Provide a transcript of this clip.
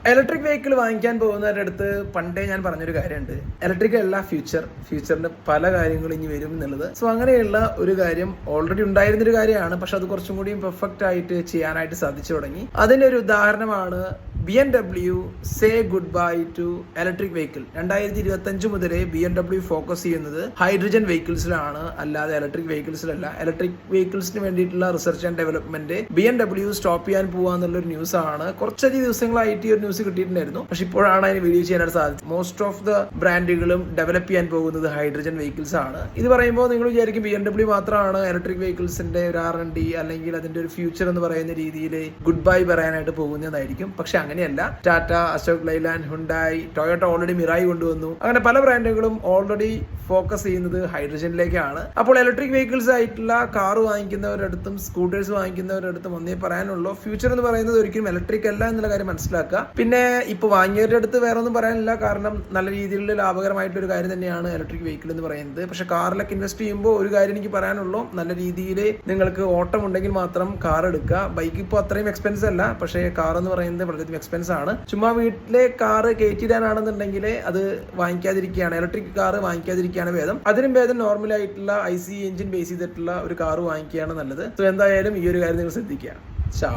Electric vehicle വാങ്ങിക്കാൻ പോകുന്നവരുടെ അടുത്ത് പണ്ടേ ഞാൻ പറഞ്ഞൊരു കാര്യമുണ്ട്. ഇലക്ട്രിക് അല്ല ഫ്യൂച്ചറിന് പല കാര്യങ്ങളും ഇനി വരും എന്നുള്ളത്. സോ അങ്ങനെയുള്ള ഒരു കാര്യം ഓൾറെഡി ഉണ്ടായിരുന്നൊരു കാര്യമാണ്. പക്ഷെ അത് കുറച്ചും കൂടി പെർഫെക്റ്റ് ആയിട്ട് ചെയ്യാനായിട്ട് സാധിച്ചു തുടങ്ങി. അതിന്റെ ഒരു ഉദാഹരണമാണ് BMW say good bye to electric vehicle. 2025 മുതലേ BMW ഫോക്കസ് ചെയ്യുന്നത് ഹൈഡ്രജൻ വെഹിക്കിൾസിലാണ്, അല്ലാതെ ഇലക്ട്രിക് വെഹിക്കിൾസിലല്ല. ഇലക്ട്രിക് വെഹിക്കിൾസിന് വേണ്ടിയിട്ടുള്ള research and development BMW stop ചെയ്യാൻ പോവാന്നുള്ളൊരു ന്യൂസ് ആണ്. കുറച്ചധികം ദിവസങ്ങളായിട്ട് ഈ ഒരു ന്യൂസ് കിട്ടിയിട്ടുണ്ടായിരുന്നു. പക്ഷെ ഇപ്പോഴാണ് അതിന് വീഡിയോ ചെയ്യാനായിട്ട് സാധിച്ചത്. മോസ്റ്റ് ഓഫ് ദ ബ്രാൻഡുകളും ഡെവലപ്പ് ചെയ്യാൻ പോകുന്നത് ഹൈഡ്രജൻ വെഹിക്കിൾസ് ആണ്. ഇത് പറയുമ്പോൾ നിങ്ങൾ വിചാരിക്കും BMW മാത്രമാണ് ഇലക്ട്രിക് വെഹിക്കിൾസിന്റെ ഒരു R&D അല്ലെങ്കിൽ അതിന്റെ ഒരു ഫ്യൂച്ചർ എന്ന് പറയുന്ന രീതിയിൽ ഗുഡ് ബൈ പറയാനായിട്ട് പോകുന്നതായിരിക്കും. പക്ഷെ അങ്ങനെയല്ല. Tata, Ashok Leyland, Hyundai, Toyota already Mirai കൊണ്ടുവന്നു. അങ്ങനെ പല ബ്രാൻഡുകളും ഓൾറെഡി ഫോക്കസ് ചെയ്യുന്നത് ഹൈഡ്രജനിലേക്കാണ്. അപ്പോൾ ഇലക്ട്രിക് വെഹിക്കിൾസ് ആയിട്ടുള്ള കാർ വാങ്ങിക്കുന്നവരുടെ അടുത്തും സ്കൂട്ടേഴ്സ് വാങ്ങിക്കുന്നവരുടെ അടുത്തും ഒന്നേ പറയാനുള്ളൂ, ഫ്യൂച്ചർ എന്ന് പറയുന്നത് ഒരിക്കലും ഇലക്ട്രിക് അല്ല എന്നുള്ള കാര്യം മനസ്സിലാക്കുക. പിന്നെ ഇപ്പൊ വാങ്ങിയവരുടെ അടുത്ത് വേറെ ഒന്നും പറയാനില്ല. കാരണം നല്ല രീതിയിലുള്ള ലാഭകരമായിട്ടൊരു കാര്യം തന്നെയാണ് ഇലക്ട്രിക് വെഹിക്കിൾ എന്ന് പറയുന്നത്. പക്ഷെ കാറിലൊക്കെ ഇൻവെസ്റ്റ് ചെയ്യുമ്പോൾ ഒരു കാര്യം എനിക്ക് പറയാനുള്ളൂ, നല്ല രീതിയിൽ നിങ്ങൾക്ക് ഓട്ടം ഉണ്ടെങ്കിൽ മാത്രം കാർ എടുക്കുക. ബൈക്ക് ഇപ്പോൾ അത്രയും എക്സ്പെൻസ് അല്ല, പക്ഷേ കാർ എന്ന് പറയുന്നത് വളരെയധികം എക്സ്പെൻസ് ആണ്. ചുമ്മാ വീട്ടിലെ കാർ കയറ്റിയിടാനാണെന്നുണ്ടെങ്കിൽ അത് വാങ്ങിക്കാതിരിക്കുകയാണ്, ഇലക്ട്രിക് കാർ വാങ്ങിക്കാതിരിക്കുകയാണ് ഭേദം. അതിനും ഭേദം നോർമൽ ആയിട്ടുള്ള IC എഞ്ചിൻ ബേസ് ചെയ്തിട്ടുള്ള ഒരു കാർ വാങ്ങിക്കുകയാണ് നല്ലത്. സോ എന്തായാലും ഈ ഒരു കാര്യം നിങ്ങൾ ശ്രദ്ധിക്കുക. ചാ